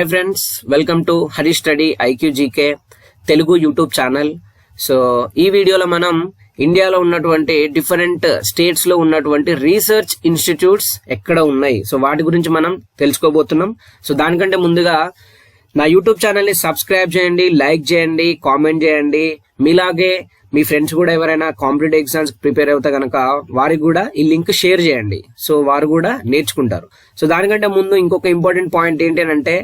Hi friends, welcome to Hari study IQ GK Telugu YouTube channel. So ఈ వీడియోలో మనం ఇండియాలో ఉన్నటువంటి డిఫరెంట్ స్టేట్స్ లో ఉన్నటువంటి రీసెర్చ్ ఇన్స్టిట్యూట్స్ ఎక్కడ ఉన్నాయి, సో వాటి గురించి మనం తెలుసుకోబోతున్నాం. సో దానికంటే ముందుగా నా యూట్యూబ్ ఛానల్ ని సబ్స్క్రైబ్ చేయండి, లైక్ చేయండి, కామెంట్ చేయండి. మీలాగే మీ ఫ్రెండ్స్ కూడా ఎవరైనా కాంపిటేటివ్ ఎగ్జామ్స్ ప్రిపేర్ అవుతా కనుక వారికి కూడా ఈ లింక్ షేర్ చేయండి, సో వారు కూడా నేర్చుకుంటారు. సో దానికంటే ముందు ఇంకొక ఇంపార్టెంట్ పాయింట్ ఏంటి అంటే,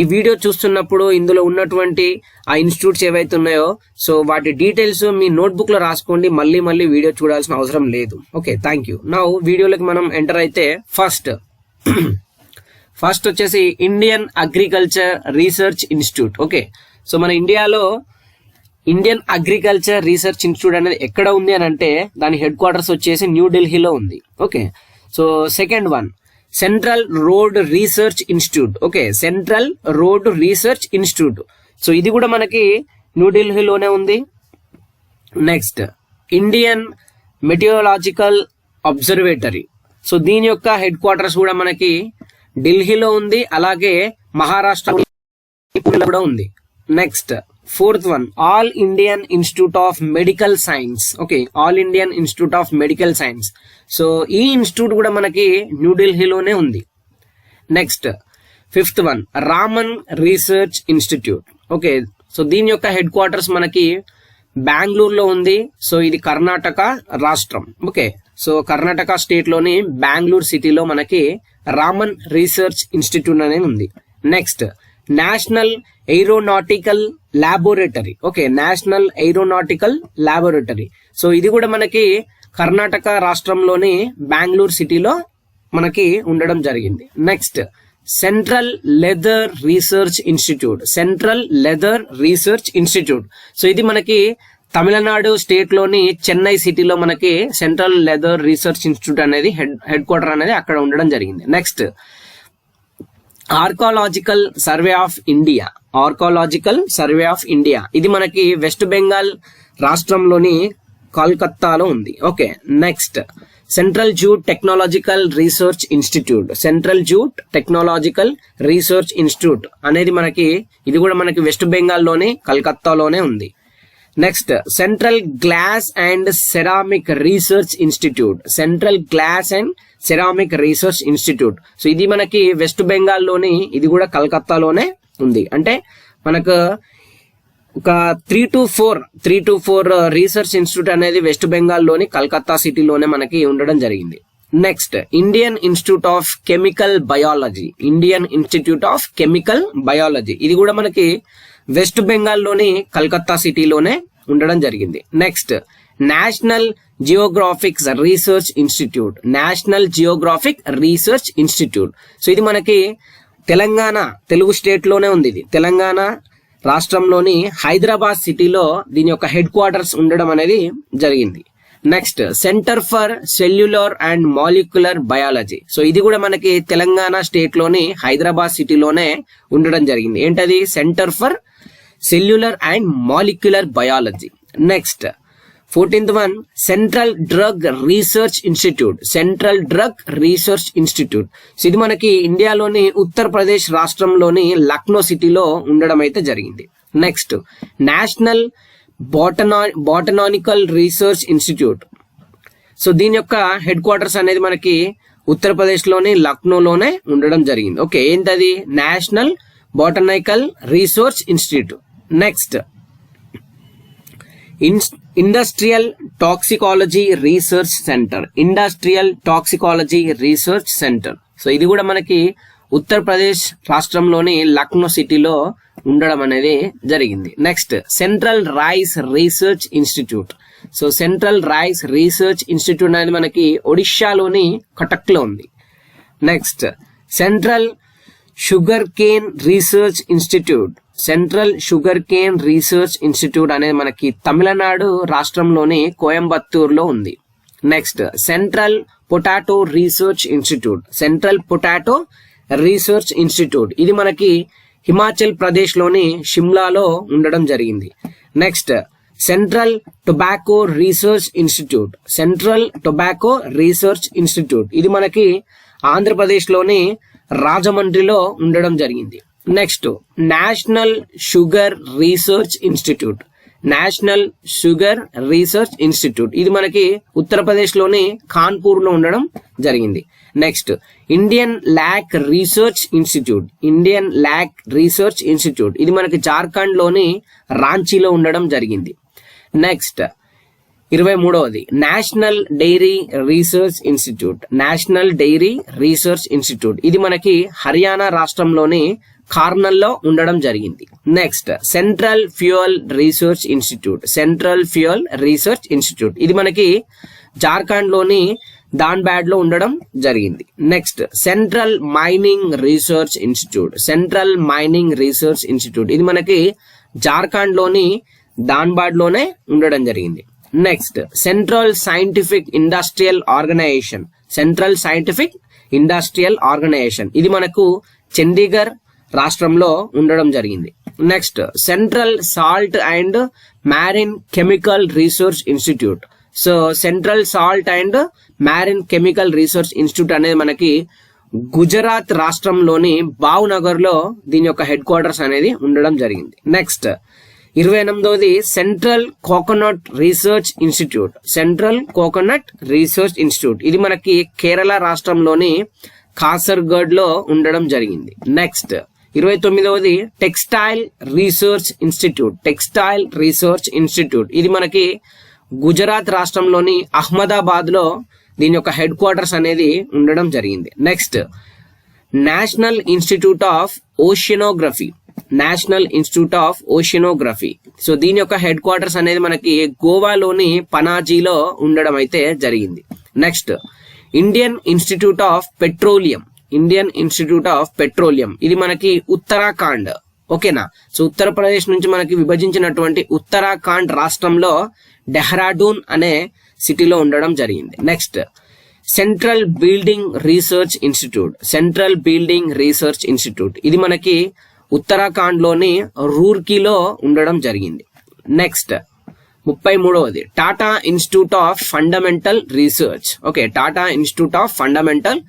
ఈ వీడియో చూస్తున్నప్పుడు ఇందులో ఉన్నటువంటి ఆ ఇన్స్టిట్యూట్స్ ఏవైతే ఉన్నాయో సో వాటి డీటెయిల్స్ మీ నోట్బుక్ లో రాసుకోండి, మళ్ళీ వీడియో చూడాల్సిన అవసరం లేదు. Okay, thank you. నా వీడియోలోకి మనం ఎంటర్ అయితే ఫస్ట్ వచ్చేసి Indian agriculture research institute. Okay, so మన ఇండియాలో ఇండియన్ అగ్రికల్చర్ రీసెర్చ్ ఇన్స్టిట్యూట్ అనేది ఎక్కడ ఉంది అని అంటే దాని హెడ్ క్వార్టర్స్ వచ్చేసి న్యూఢిల్లీలో ఉంది. Okay, so second one central road research institute. Okay, central road research institute, so ఇది కూడా మనకి న్యూఢిల్లీలోనే ఉంది. Next Indian meteorological observatory, so దీని యొక్క హెడ్ క్వార్టర్స్ కూడా మనకి ఢిల్లీలో ఉంది, అలాగే మహారాష్ట్ర కూడా ఉంది. Next fourth one all Indian institute of medical science. Okay, all Indian institute of medical science, so ఈ ఇన్స్టిట్యూట్ కూడా మనకి న్యూఢిల్లీలోనే ఉంది. Next fifth one Raman research institute. Okay, so దీని యొక్క హెడ్ క్వార్టర్స్ మనకి బెంగళూరులో ఉంది, సో ఇది కర్ణాటక రాష్ట్రం. ఓకే, సో కర్ణాటక స్టేట్ లోని బెంగళూరు సిటీలో మనకి రామన్ రీసెర్చ్ ఇన్స్టిట్యూట్ అనేది ఉంది. Next national aeronautical laboratory. Okay, national aeronautical laboratory, so ఇది కూడా మనకి కర్ణాటక రాష్ట్రంలోని బెంగళూరు సిటీలో మనకి ఉండడం జరిగింది. Next central leather research institute. Central leather research institute, so ఇది మనకి తమిళనాడు స్టేట్ లోని చెన్నై సిటీలో మనకి సెంట్రల్ లెదర్ రీసెర్చ్ ఇన్స్టిట్యూట్ అనేది హెడ్ క్వార్టర్ అనేది అక్కడ ఉండడం జరిగింది. Next archaeological survey of India. Archaeological survey of India ఇది మనకి వెస్ట్ బెంగాల్ రాష్ట్రంలోని కోల్కతాలో ఉంది. Okay, next central jute technological research institute. Central jute technological research institute అనేది మనకి ఇది కూడా మనకి వెస్ట్ బెంగాల్లోని కలకత్తాలోనే ఉంది. Next central glass and ceramic research institute. Central glass and ceramic research institute, so ఇది మనకి వెస్ట్ బెంగాల్లోని ఇది కూడా కలకత్తాలోనే ఉంది. అంటే మనకు ఒక 3 to 4 రీసెర్చ్ ఇన్స్టిట్యూట్ అనేది వెస్ట్ బెంగాల్లోని కలకత్తా సిటీలోనే మనకి ఉండడం జరిగింది. Next Indian institute of chemical biology. Indian institute of chemical biology ఇది కూడా మనకి వెస్ట్ బెంగాల్లోని కలకత్తా సిటీలోనే ఉండడం జరిగింది. Next national geographics research institute. National geographic research institute, so ఇది మనకి తెలంగాణ తెలుగు స్టేట్ లోనే ఉంది. ఇది తెలంగాణ రాష్ట్రంలోని హైదరాబాద్ సిటీలో దీని యొక్క హెడ్ క్వార్టర్స్ ఉండడం అనేది జరిగింది. Next centre for cellular and molecular biology, so ఇది కూడా మనకి తెలంగాణ స్టేట్ లోని హైదరాబాద్ సిటీలోనే ఉండడం జరిగింది. ఏంటది? Centre for cellular and molecular biology. Next 14th one central drug research institute. Central drug research institute, so ఇది మనకి ఇండియాలోని ఉత్తరప్రదేశ్ రాష్ట్రంలోని లక్నో సిటీలో ఉండడం అయితే జరిగింది. Next national botanical research institute, so దీని యొక్క హెడ్ క్వార్టర్స్ అనేది మనకి ఉత్తరప్రదేశ్ లోని లక్నోలోనే ఉండడం జరిగింది. ఓకే, ఏంటది? National botanical research institute. Next industrial toxicology research centre. Industrial toxicology research centre, so ఇది కూడా మనకి ఉత్తరప్రదేశ్ రాష్ట్రంలోని లక్నో సిటీలో ఉండడం అనేది జరిగింది. Next central rice research institute, so central rice research institute అనేది మనకి ఒడిశాలోని కటక్ లో ఉంది. Next central sugar cane research institute. Central sugar cane research institute అనేది మనకి తమిళనాడు రాష్ట్రంలోని కోయంబత్తూరులో ఉంది. Next central potato research institute. Central potato research institute ఇది మనకి హిమాచల్ ప్రదేశ్ లోని షిమ్లాలో ఉండడం జరిగింది. Next central tobacco research institute. Central tobacco research institute ఇది మనకి ఆంధ్రప్రదేశ్ లోని రాజమండ్రిలో ఉండడం జరిగింది. Next national sugar research institute. National sugar research institute ఇది మనకి ఉత్తరప్రదేశ్ లోని కాన్పూర్ లో ఉండడం జరిగింది. Next Indian lac research institute. Indian lac research institute ఇది మనకి జార్ఖండ్ లోని రాంచీలో ఉండడం జరిగింది. నెక్స్ట్ 23వది national dairy research institute. National dairy research institute ఇది మనకి హర్యానా రాష్ట్రంలోని కార్నల్లో ఉండడం జరిగింది. Next central fuel research institute. Central fuel research institute ఇది మనకి జార్ఖండ్ లోని ధాన్బాద్ లో ఉండడం జరిగింది. Next central mining research institute. Central mining research institute ఇది మనకి జార్ఖండ్ లోని ధాన్బాద్ లోనే ఉండడం జరిగింది. Next central scientific industrial organisation. Central scientific industrial organisation ఇది మనకు చండీగఢ్ రాష్ట్రంలో ఉండడం జరిగింది. Next central salt and marine chemical research institute. So central salt and marine chemical research institute అనేది మనకి గుజరాత్ రాష్ట్రంలోని భావ్నగర్ లో దీని యొక్క హెడ్ క్వార్టర్స్ అనేది ఉండడం జరిగింది. నెక్స్ట్ 28వది central coconut research institute. Central coconut research institute ఇది మనకి కేరళ రాష్ట్రంలోని కాసర్గఢ్ లో ఉండడం జరిగింది. నెక్స్ట్ 29వది textile research institute. Textile research institute ఇది మనకి గుజరాత్ రాష్ట్రంలోని అహ్మదాబాద్ లో దీని యొక్క హెడ్ క్వార్టర్స్ అనేది ఉండడం జరిగింది. Next national institute of oceanography. National institute of oceanography so దీని యొక్క హెడ్ క్వార్టర్స్ అనేది మనకి గోవాలోని పనాజీలో ఉండడం అయితే జరిగింది. Next Indian institute of petroleum. Indian institute of petroleum ఇది మనకి ఉత్తరాఖండ్. ఓకేనా. సో ఉత్తరప్రదేశ్ నుంచి మనకి విభజించినటువంటి ఉత్తరాఖండ్ రాష్ట్రంలో డెహ్రాడూన్ అనే సిటీలో ఉండడం జరిగింది. Next central building research institute. Central building research institute ఇది మనకి ఉత్తరాఖండ్ లోని రూర్కీలో ఉండడం జరిగింది. నెక్స్ట్ 33వది Tata institute of fundamental research. Okay, Tata institute of fundamental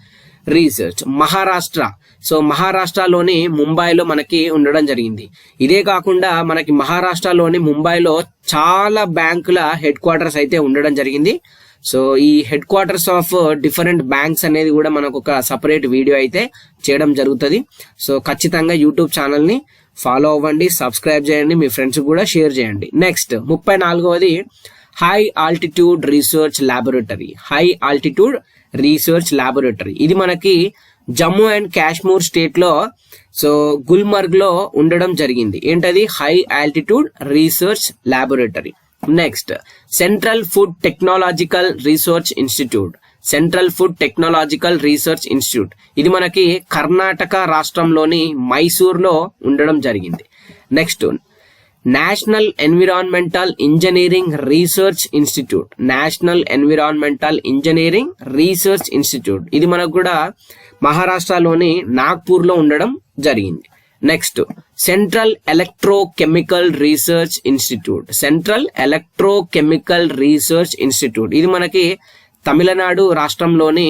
research Maharashtra. So మహారాష్ట్రలోని ముంబైలో మనకి ఉండడం జరిగింది. ఇదే కాకుండా మనకి మహారాష్ట్రలోని ముంబైలో చాలా బ్యాంకుల హెడ్ క్వార్టర్స్ అయితే ఉండడం జరిగింది. సో ఈ head quarters of different banks అనేది కూడా మనకు ఒక సపరేట్ వీడియో అయితే చేయడం జరుగుతుంది. సో ఖచ్చితంగా యూట్యూబ్ ఛానల్ ని ఫాలో అవ్వండి, సబ్స్క్రైబ్ చేయండి, మీ ఫ్రెండ్స్ కూడా షేర్ చేయండి. నెక్స్ట్ 34వది high altitude research laboratory. High altitude research laboratory ఇది మనకి జమ్మూ అండ్ కాశ్మీర్ స్టేట్ లో సో గుల్మర్గ్ లో ఉండడం జరిగింది. ఏంటది high altitude research laboratory. Next central food technological research institute. Central food technological research institute ఇది మనకి కర్ణాటక రాష్ట్రంలోని మైసూర్ లో ఉండడం జరిగింది. Next national environmental engineering research institute. National environmental engineering research institute ఇది మనకు కూడా మహారాష్ట్రలోని నాగ్పూర్ లో ఉండడం జరిగింది. Next central electrochemical research institute. Central electrochemical research institute ఇది మనకి తమిళనాడు రాష్ట్రంలోని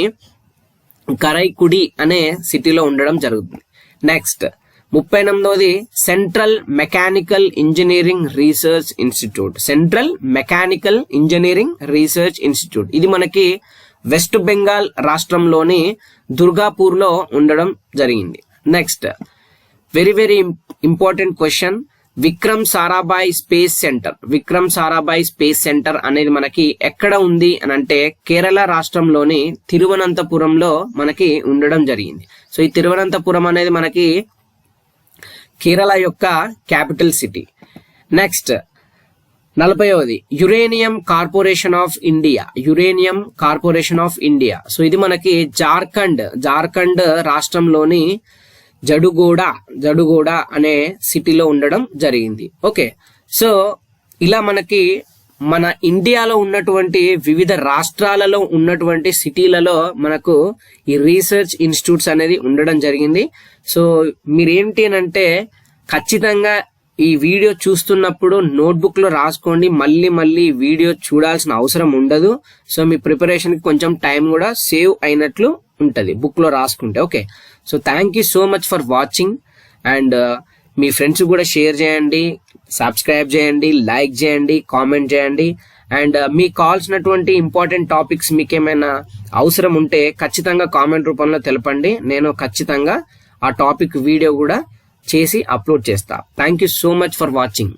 కరైకుడి అనే సిటీలో ఉండడం జరుగుతుంది. నెక్స్ట్ 38వది central mechanical engineering research institute. Central mechanical engineering research institute ఇది మనకి వెస్ట్ బెంగాల్ రాష్ట్రంలోని దుర్గాపూర్ లో ఉండడం జరిగింది. Next very very important question Vikram Sarabhai space centre. Vikram Sarabhai space centre అనేది మనకి ఎక్కడ ఉంది అని అంటే కేరళ రాష్ట్రంలోని తిరువనంతపురంలో మనకి ఉండడం జరిగింది. సో ఈ తిరువనంతపురం అనేది మనకి కేరళ యొక్క క్యాపిటల్ సిటీ. నెక్స్ట్ 40వది uranium corporation of India. Uranium corporation of India so ఇది మనకి జార్ఖండ్ రాష్ట్రంలోని జడుగోడ అనే సిటీలో ఉండడం జరిగింది. ఓకే, సో ఇలా మనకి మన ఇండియాలో ఉన్నటువంటి వివిధ రాష్ట్రాలలో ఉన్నటువంటి సిటీలలో మనకు ఈ రీసెర్చ్ ఇన్స్టిట్యూట్స్ అనేది ఉండడం జరిగింది. సో మీరేంటి అంటే ఖచ్చితంగా ఈ వీడియో చూస్తున్నప్పుడు నోట్బుక్ లో రాసుకోండి, మళ్ళీ వీడియో చూడాల్సిన అవసరం ఉండదు. సో మీ ప్రిపరేషన్ కి కొంచెం టైం కూడా సేవ్ అయినట్లు ఉంటది బుక్ లో రాసుకుంటే. Okay, so thank you so much for watching. And me friends కూడా షేర్ చేయండి, సబ్స్క్రైబ్ చేయండి, లైక్ చేయండి, కామెంట్ చేయండి. అండ్ మీకు కావాల్సినటువంటి ఇంపార్టెంట్ టాపిక్స్ మీకు ఏమైనా అవసరం ఉంటే ఖచ్చితంగా కామెంట్ రూపంలో తెలపండి. నేను ఖచ్చితంగా ఆ టాపిక్ వీడియో కూడా చేసి అప్లోడ్ చేస్తా. Thank you so much for watching.